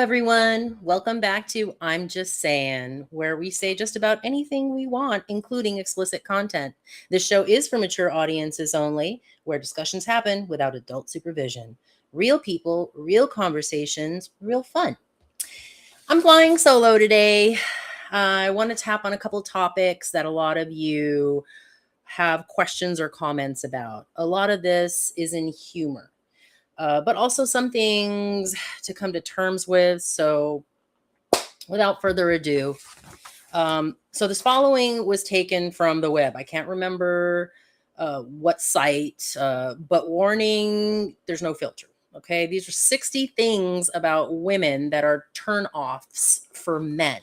everyone. Welcome back to I'm Just Sayin, where we say just about anything we want, including explicit content. This show is for mature audiences only, where discussions happen without adult supervision. Real people, real conversations, real fun. I'm flying solo today. I want to tap on a couple topics that a lot of you have questions or comments about. A lot of this is in humor. But also some things to come to terms with. So, without further ado, so this following was taken from the web. I can't remember what site, but warning, there's no filter. Okay, these are 60 things about women that are turn-offs for men.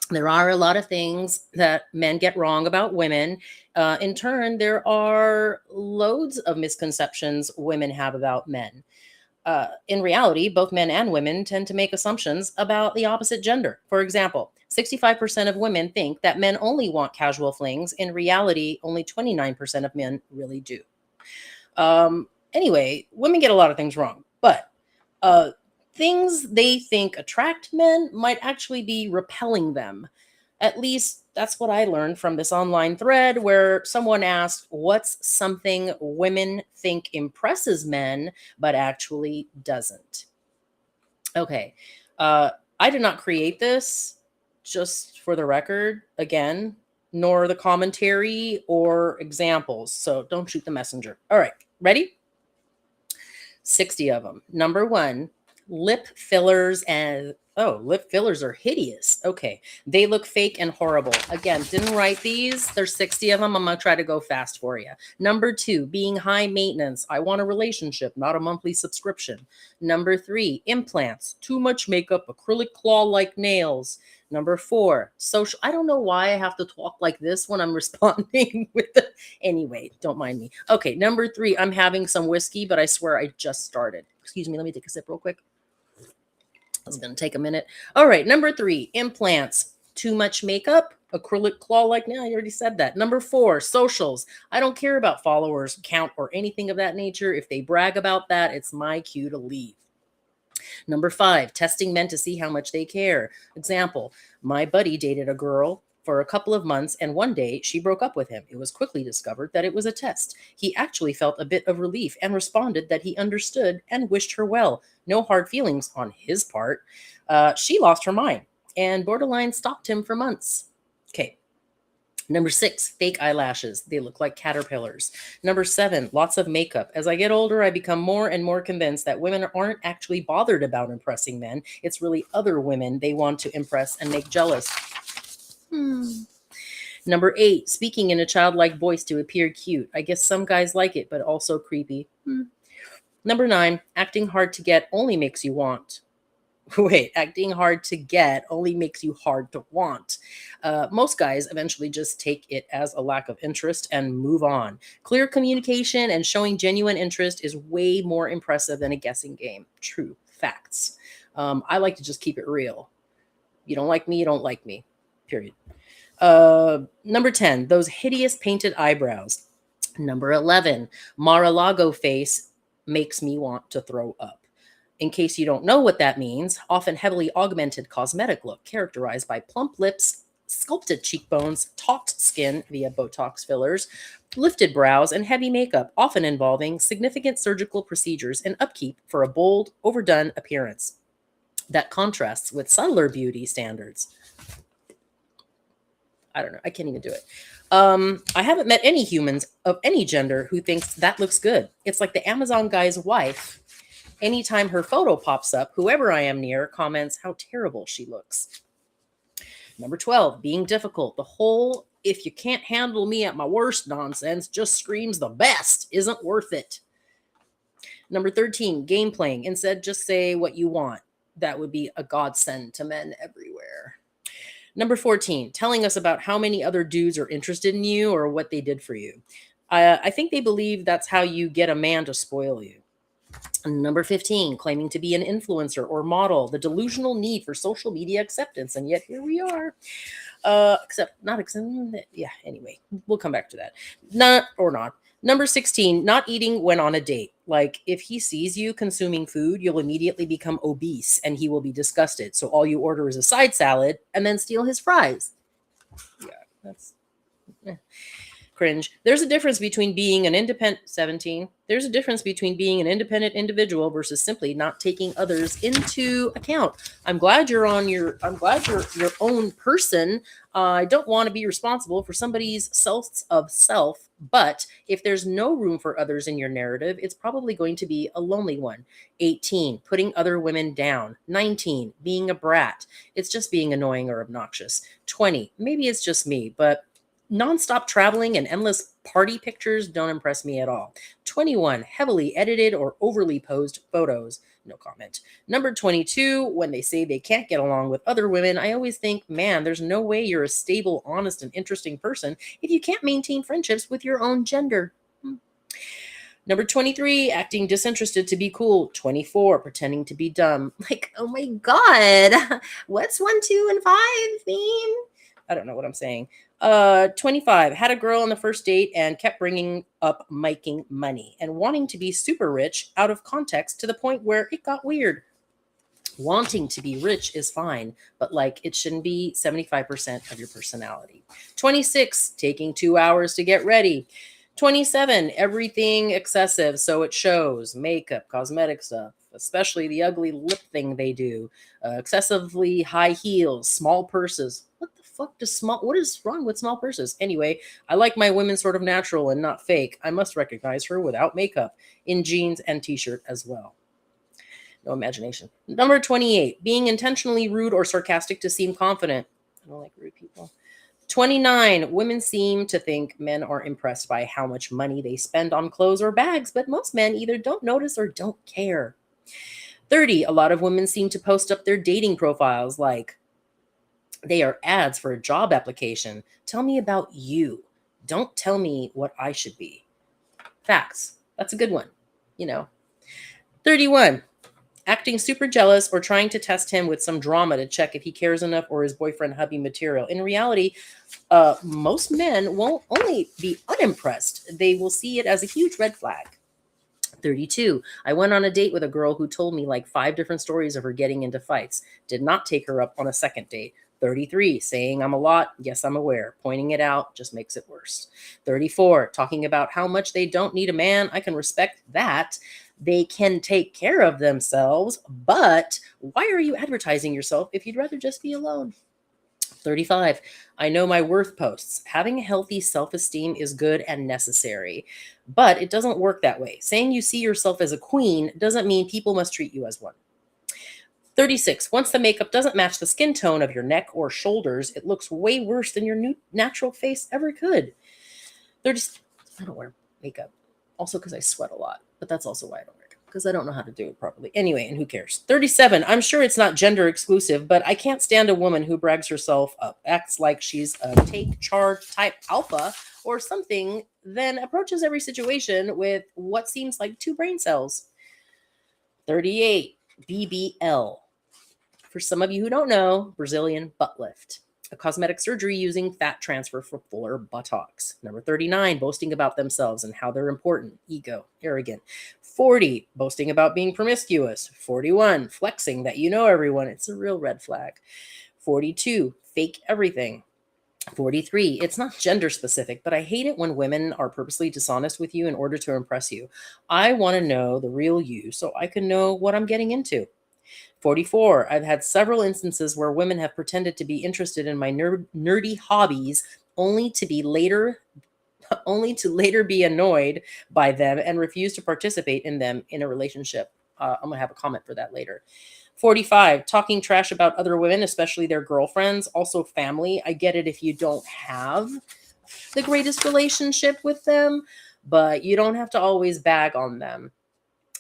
There are a lot of things that men get wrong about women. In turn, there are loads of misconceptions women have about men. In reality, both men and women tend to make assumptions about the opposite gender. For example, 65% of women think that men only want casual flings. In reality, only 29% of men really do. Anyway, women get a lot of things wrong, but uh, things they think attract men might actually be repelling them. At least that's what I learned from this online thread where someone asked, what's something women think impresses men but actually doesn't? Okay. Uh, I did not create this, just for the record, again, nor the commentary or examples. So don't shoot the messenger. All right. Ready? 60 of them. Number one, lip fillers lip fillers are hideous. Okay. They look fake and horrible. Again, didn't write these. There's 60 of them. I'm going to try to go fast for you. Number two, being high maintenance. I want a relationship, not a monthly subscription. Number three, implants. Too much makeup, acrylic claw-like nails. Number four, social. I don't know why I have to talk like this when I'm responding with the. Anyway, don't mind me. Okay, number three, I'm having some whiskey, but I swear I just started. Excuse me, let me take a sip real quick. It's going to take a minute. All right, number three, implants. Too much makeup, acrylic claw-like nail. I already said that. Number four, socials. I don't care about followers count or anything of that nature. If they brag about that, it's my cue to leave. Number five, testing men to see how much they care. Example, my buddy dated a girl for a couple of months, and one day she broke up with him. It was quickly discovered that it was a test. He actually felt a bit of relief and responded that he understood and wished her well. No hard feelings on his part. She lost her mind and borderline stalked him for months. Okay. Number six, fake eyelashes. They look like caterpillars. Number seven, lots of makeup. As I get older, I become more and more convinced that women aren't actually bothered about impressing men. It's really other women they want to impress and make jealous. Number eight, speaking in a childlike voice to appear cute. I guess some guys like it, but also creepy. Number nine, acting hard to get only makes you want. Wait, acting hard to get only makes you hard to want. Most guys eventually just take it as a lack of interest and move on. Clear communication and showing genuine interest is way more impressive than a guessing game. True facts. I like to just keep it real. You don't like me, you don't like me. Period. Number 10, those hideous painted eyebrows. Number 11, Mar-a-Lago face makes me want to throw up. In case you don't know what that means, often heavily augmented cosmetic look characterized by plump lips, sculpted cheekbones, taut skin via Botox fillers, lifted brows, and heavy makeup, often involving significant surgical procedures and upkeep for a bold, overdone appearance that contrasts with subtler beauty standards. I don't know. I can't even do it. I haven't met any humans of any gender who thinks that looks good. It's like the Amazon guy's wife. Anytime her photo pops up, whoever I am near comments how terrible she looks. Number 12, being difficult. The whole if you can't handle me at my worst nonsense just screams the best isn't worth it. Number 13, game playing. Instead, just say what you want. That would be a godsend to men everywhere. Number 14, telling us about how many other dudes are interested in you or what they did for you. I think they believe that's how you get a man to spoil you. Number 15, claiming to be an influencer or model, the delusional need for social media acceptance. And yet here we are. Anyway, we'll come back to that. Not. Number 16, not eating when on a date. Like, if he sees you consuming food, you'll immediately become obese and he will be disgusted. So all you order is a side salad and then steal his fries. Yeah, that's cringe. There's a difference between being an independent 17. There's a difference between being an independent individual versus simply not taking others into account. I'm glad you're your own person. I don't want to be responsible for somebody's self of self, but if there's no room for others in your narrative, it's probably going to be a lonely one. 18, putting other women down. 19, being a brat. It's just being annoying or obnoxious. 20, maybe it's just me, but nonstop traveling and endless party pictures don't impress me at all. 21, heavily edited or overly posed photos. No comment. Number 22, when they say they can't get along with other women, I always think, man, there's no way you're a stable, honest, and interesting person if you can't maintain friendships with your own gender. Number 23, acting disinterested to be cool. 24, pretending to be dumb. Like, oh my God, what's 1, 2, and 5 mean? I don't know what I'm saying. 25, had a girl on the first date and kept bringing up making money and wanting to be super rich out of context to the point where it got weird. Wanting to be rich is fine, but like it shouldn't be 75% of your personality. 26, taking 2 hours to get ready. 27, everything excessive so it shows. Makeup, cosmetic stuff, especially the ugly lip thing they do. Excessively high heels, small purses. What is wrong with small purses? Anyway, I like my women sort of natural and not fake. I must recognize her without makeup, in jeans and t-shirt as well. No imagination. Number 28, being intentionally rude or sarcastic to seem confident. I don't like rude people. 29, women seem to think men are impressed by how much money they spend on clothes or bags, but most men either don't notice or don't care. 30, a lot of women seem to post up their dating profiles like they are ads for a job application. Tell me about you. Don't tell me what I should be. Facts. That's a good one. 31, acting super jealous or trying to test him with some drama to check if he cares enough or is boyfriend hubby material. In reality, most men won't only be unimpressed, they will see it as a huge red flag. 32, I went on a date with a girl who told me like 5 different stories of her getting into fights. Did not take her up on a second date. 33, saying I'm a lot. Yes, I'm aware. Pointing it out just makes it worse. 34, talking about how much they don't need a man. I can respect that. They can take care of themselves, but why are you advertising yourself if you'd rather just be alone? 35, I know my worth posts. Having a healthy self-esteem is good and necessary, but it doesn't work that way. Saying you see yourself as a queen doesn't mean people must treat you as one. 36, once the makeup doesn't match the skin tone of your neck or shoulders, it looks way worse than your new natural face ever could. 30, I don't wear makeup. Also because I sweat a lot, but that's also why I don't wear it, because I don't know how to do it properly. Anyway, and who cares? 37, I'm sure it's not gender exclusive, but I can't stand a woman who brags herself up, acts like she's a take charge type alpha or something, then approaches every situation with what seems like 2 brain cells. 38, BBL. For some of you who don't know, Brazilian butt lift, a cosmetic surgery using fat transfer for fuller buttocks. Number 39, boasting about themselves and how they're important, ego, arrogant. 40, boasting about being promiscuous. 41, flexing that you know everyone. It's a real red flag. 42, fake everything. 43, it's not gender specific, but I hate it when women are purposely dishonest with you in order to impress you. I want to know the real you so I can know what I'm getting into. 44, I've had several instances where women have pretended to be interested in my nerdy hobbies only to later be annoyed by them and refuse to participate in them in a relationship. I'm going to have a comment for that later. 45, talking trash about other women, especially their girlfriends, also family. I get it if you don't have the greatest relationship with them, but you don't have to always bag on them.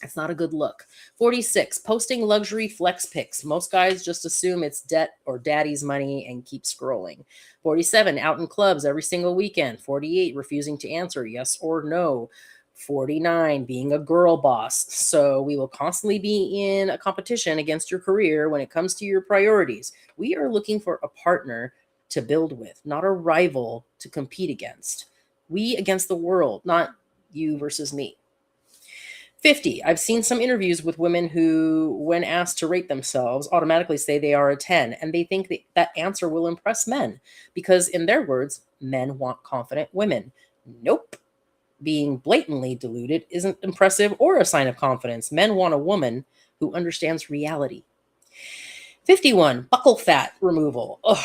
It's not a good look. 46, posting luxury flex pics. Most guys just assume it's debt or daddy's money and keep scrolling. 47, out in clubs every single weekend. 48, refusing to answer yes or no. 49, being a girl boss. So we will constantly be in a competition against your career when it comes to your priorities. We are looking for a partner to build with, not a rival to compete against. We against the world, not You versus me. 50. I've seen some interviews with women who, when asked to rate themselves, automatically say they are a 10, and they think that answer will impress men because, in their words, men want confident women. Nope. Being blatantly deluded isn't impressive or a sign of confidence. Men want a woman who understands reality. 51. Buccal fat removal. Ugh.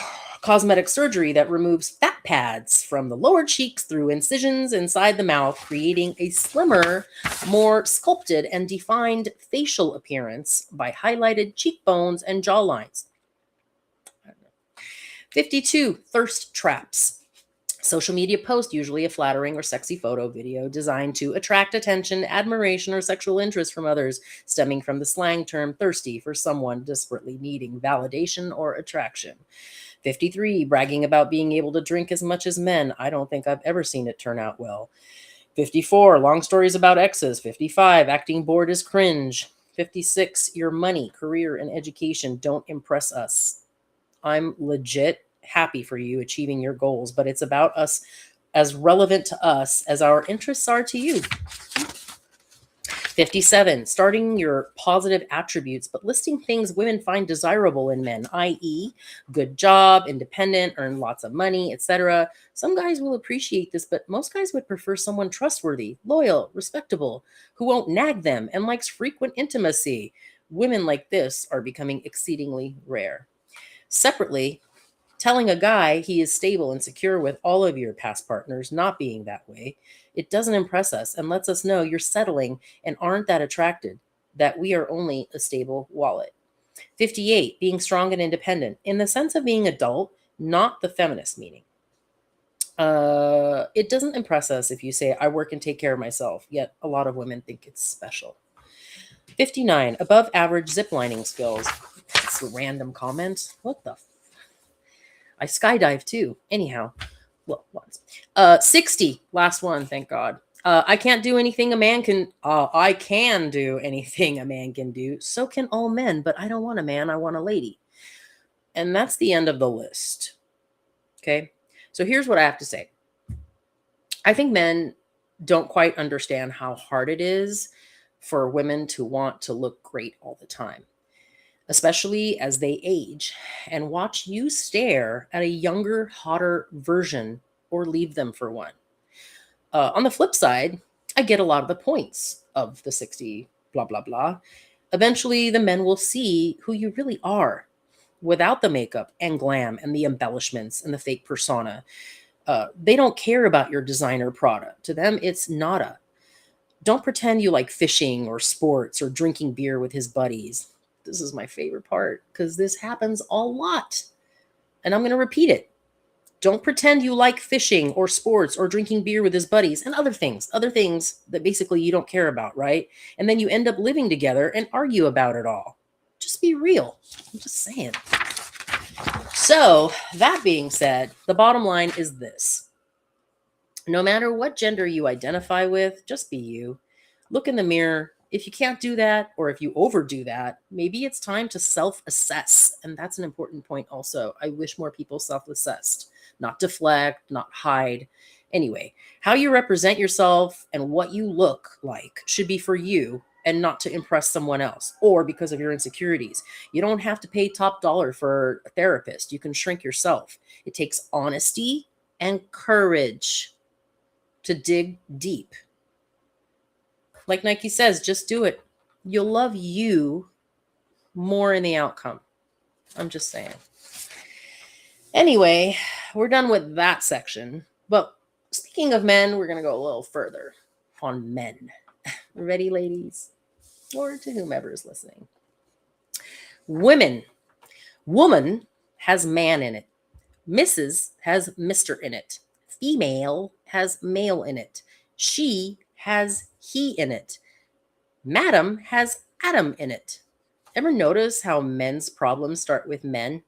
Cosmetic surgery that removes fat pads from the lower cheeks through incisions inside the mouth, creating a slimmer, more sculpted and defined facial appearance by highlighted cheekbones and jawlines. 52. Thirst traps. Social media post, usually a flattering or sexy photo video designed to attract attention, admiration, or sexual interest from others, stemming from the slang term thirsty for someone desperately needing validation or attraction. 53. Bragging about being able to drink as much as men. I don't think I've ever seen it turn out well. 54. Long stories about exes. 55. Acting bored is cringe. 56. Your money, career, and education don't impress us. I'm legit happy for you achieving your goals, but it's about us, as relevant to us as our interests are to you. 57. Starting your positive attributes, but listing things women find desirable in men, i.e., good job, independent, earn lots of money, etc. Some guys will appreciate this, but most guys would prefer someone trustworthy, loyal, respectable, who won't nag them and likes frequent intimacy. Women like this are becoming exceedingly rare. Separately, telling a guy he is stable and secure with all of your past partners not being that way, it doesn't impress us and lets us know you're settling and aren't that attracted, that we are only a stable wallet. 58. Being strong and independent, in the sense of being adult, not the feminist meaning. It doesn't impress us if you say, I work and take care of myself, yet a lot of women think it's special. 59. Above average ziplining skills. That's a random comment. What the I skydive too. Anyhow, well, once. 60. Last one, thank God. I can't do anything a man can. I can do anything a man can do. So can all men, but I don't want a man. I want a lady. And that's the end of the list. Okay. So here's what I have to say. I think men don't quite understand how hard it is for women to want to look great all the time, especially as they age and watch you stare at a younger, hotter version or leave them for one. On the flip side, I get a lot of the points of the 60 blah, blah, blah. Eventually, the men will see who you really are without the makeup and glam and the embellishments and the fake persona. They don't care about your designer product. To them, it's nada. Don't pretend you like fishing or sports or drinking beer with his buddies. This is my favorite part because this happens a lot. And I'm going to repeat it. Don't pretend you like fishing or sports or drinking beer with his buddies and other things that basically you don't care about, right? And then you end up living together and argue about it all. Just be real. I'm just saying. So, that being said, the bottom line is this. No matter what gender you identify with, just be you. Look in the mirror. If you can't do that, or if you overdo that, maybe it's time to self-assess. And that's an important point also. I wish more people self-assessed, not deflect, not hide. Anyway, how you represent yourself and what you look like should be for you and not to impress someone else or because of your insecurities. You don't have to pay top dollar for a therapist. You can shrink yourself. It takes honesty and courage to dig deep. Like Nike says, just do it. You'll love you more in the outcome. I'm just saying. Anyway, we're done with that section. But speaking of men, we're going to go a little further on men. Ready, ladies? Or to whomever is listening. Women. Woman has man in it. Mrs. has Mr. in it. Female has male in it. She has he in it. Madam has Adam in it. Ever notice how men's problems start with men?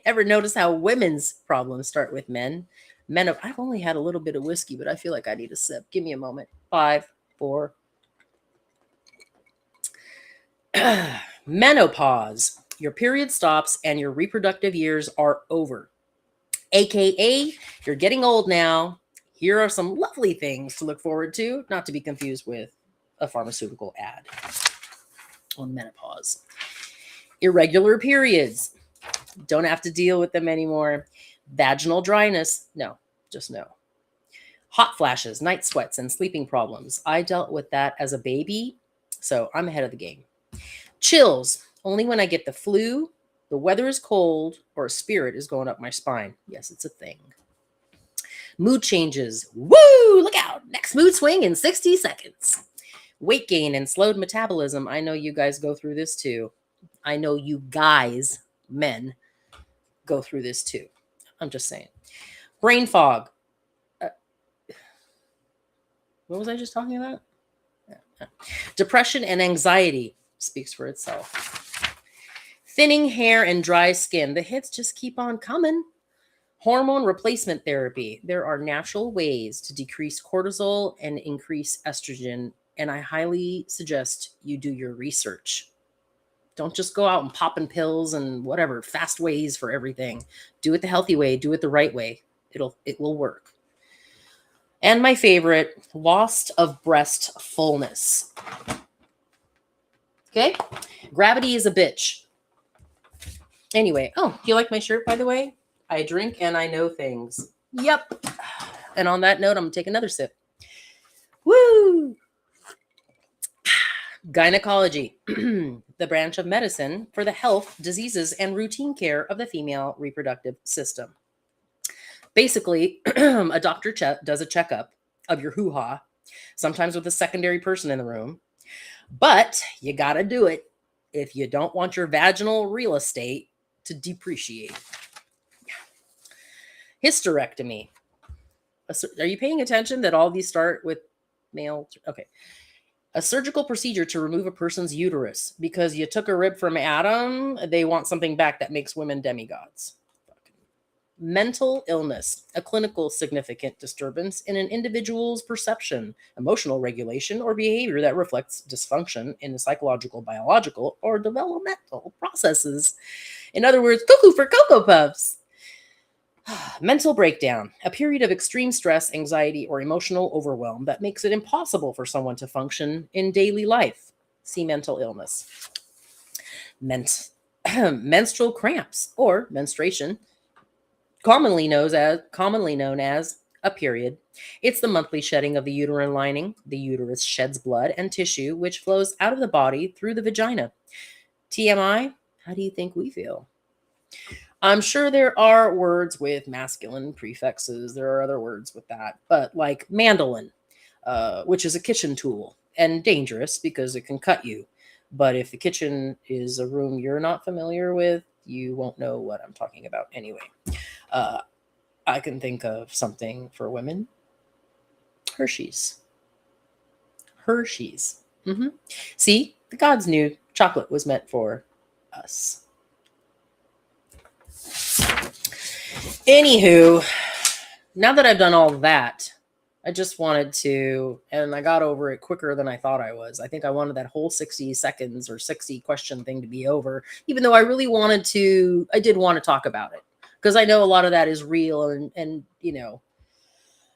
Ever notice how women's problems start with men? I've only had a little bit of whiskey, but I feel like I need a sip. Give me a moment. 5, 4. Menopause. Your period stops and your reproductive years are over. AKA, you're getting old now. Here are some lovely things to look forward to, not to be confused with a pharmaceutical ad on menopause. Irregular periods. Don't have to deal with them anymore. Vaginal dryness. No, just no. Hot flashes, night sweats, and sleeping problems. I dealt with that as a baby, so I'm ahead of the game. Chills. Only when I get the flu, the weather is cold, or a spirit is going up my spine. Yes, it's a thing. Mood changes. Woo! Look out. Next mood swing in 60 seconds. Weight gain and slowed metabolism. I know you guys go through this too. I know you guys, men, go through this too. I'm just saying. Brain fog. What was I just talking about? Depression and anxiety. Speaks for itself. Thinning hair and dry skin. The hits just keep on coming. Hormone replacement therapy. There are natural ways to decrease cortisol and increase estrogen, and I highly suggest you do your research. Don't just go out and popping pills and whatever, fast ways for everything. Do it the healthy way, do it the right way. It will work. And my favorite, loss of breast fullness. Okay? Gravity is a bitch. Anyway, oh, you like my shirt, by the way? I drink and I know things. Yep. And on that note, I'm going to take another sip. Woo! Gynecology, the branch of medicine for the health, diseases, and routine care of the female reproductive system. Basically, a doctor does a checkup of your hoo-ha, sometimes with a secondary person in the room, but you got to do it if you don't want your vaginal real estate to depreciate. Hysterectomy. Are you paying attention that all these start with male? Okay. A surgical procedure to remove a person's uterus because you took a rib from Adam. They want something back that makes women demigods. Mental illness, a clinical significant disturbance in an individual's perception, emotional regulation, or behavior that reflects dysfunction in the psychological, biological, or developmental processes. In other words, cuckoo for Cocoa Puffs. Mental breakdown, a period of extreme stress, anxiety, or emotional overwhelm that makes it impossible for someone to function in daily life. See mental illness. Menstrual cramps or menstruation, commonly known as a period. It's the monthly shedding of the uterine lining. The uterus sheds blood and tissue, which flows out of the body through the vagina. TMI, how do you think we feel? I'm sure there are words with masculine prefixes. There are other words with that, but like mandolin, which is a kitchen tool and dangerous because it can cut you. But if the kitchen is a room you're not familiar with, you won't know what I'm talking about anyway. I can think of something for women. Hershey's. See, the gods knew chocolate was meant for us. Anywho, now that I've done all that, I just wanted to, and I got over it quicker than I thought I was. I think I wanted that whole 60 seconds or 60 question thing to be over, even though I really I did want to talk about it because I know a lot of that is real and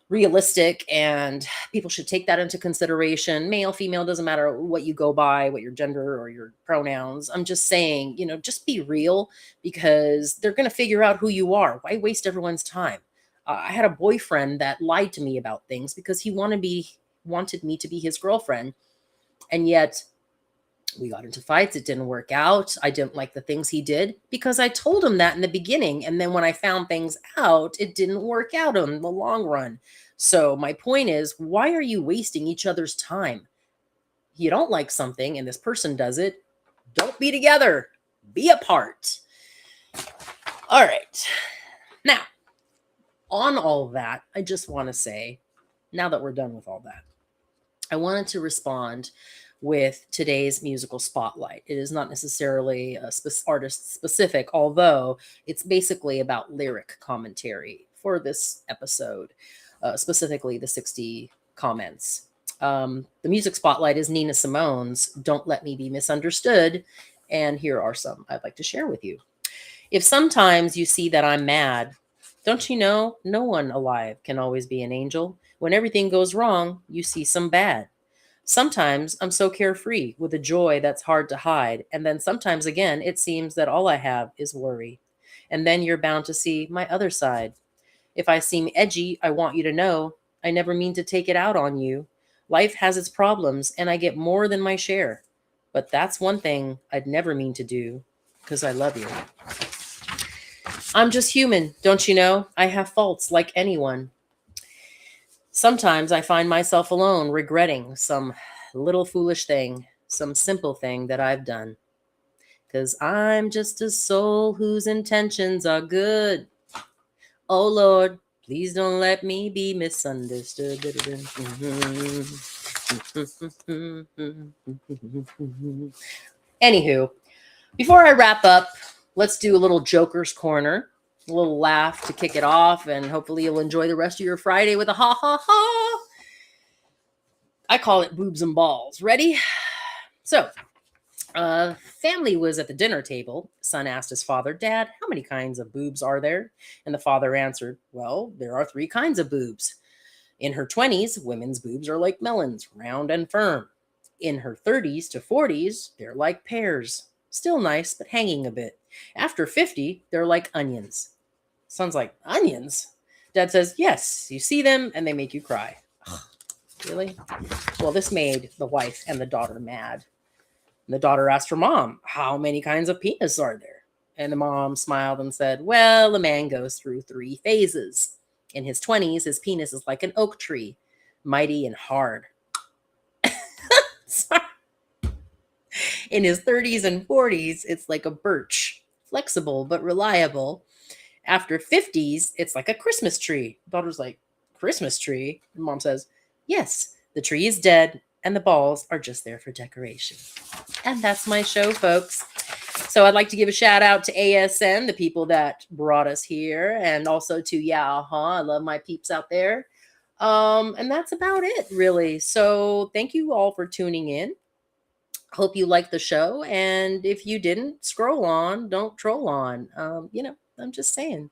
realistic, and people should take that into consideration. Male, female, doesn't matter what you go by, what your gender or your pronouns. I'm just saying, just be real because they're going to figure out who you are. Why waste everyone's time? I had a boyfriend that lied to me about things because he wanted me to be his girlfriend. And yet we got into fights. It didn't work out. I didn't like the things he did because I told him that in the beginning. And then when I found things out, it didn't work out in the long run. So my point is, why are you wasting each other's time? You don't like something and this person does it. Don't be together. Be apart. All right. Now, on all of that, I just want to say, now that we're done with all that, I wanted to respond with today's musical spotlight. It is not necessarily artist specific, although it's basically about lyric commentary for this episode, specifically the 60 comments. The music spotlight is Nina Simone's Don't Let Me Be Misunderstood, and here are some I'd like to share with you. If sometimes you see that I'm mad, Don't you know, no one alive can always be an angel. When everything goes wrong, you see some bad. Sometimes I'm so carefree with a joy that's hard to hide, and then sometimes again it seems that all I have is worry. And then you're bound to see my other side. If I seem edgy, I want you to know I never mean to take it out on you. Life has its problems, and I get more than my share. But that's one thing I'd never mean to do, because I love you. I'm just human, don't you know? I have faults like anyone. Sometimes I find myself alone, regretting some little foolish thing, some simple thing that I've done. Because I'm just a soul whose intentions are good. Oh Lord, please don't let me be misunderstood. Anywho, before I wrap up, let's do a little Joker's Corner, a little laugh to kick it off, and hopefully you'll enjoy the rest of your Friday with a ha ha ha. I call it boobs and balls. Ready? So, family was at the dinner table. Son asked his father, Dad, how many kinds of boobs are there? And the father answered, Well, there are 3 kinds of boobs. In her 20s, women's boobs are like melons, round and firm. In her 30s to 40s, they're like pears. Still nice, but hanging a bit. After 50, they're like onions. Son's like, Onions? Dad says, Yes, you see them and they make you cry. Really? Well, this made the wife and the daughter mad. And the daughter asked her mom, How many kinds of penis are there? And the mom smiled and said, Well, a man goes through 3 phases. In his 20s, his penis is like an oak tree, mighty and hard. Sorry. In his 30s and 40s, it's like a birch, flexible but reliable. After 50s, it's like a Christmas tree. Daughter's like, Christmas tree? And mom says, Yes, the tree is dead and the balls are just there for decoration. And that's my show, folks. So I'd like to give a shout out to ASN, the people that brought us here, and also to Yeah, I love my peeps out there. And that's about it, really. So thank you all for tuning in. Hope you liked the show. And if you didn't, scroll on, don't troll on. I'm just saying.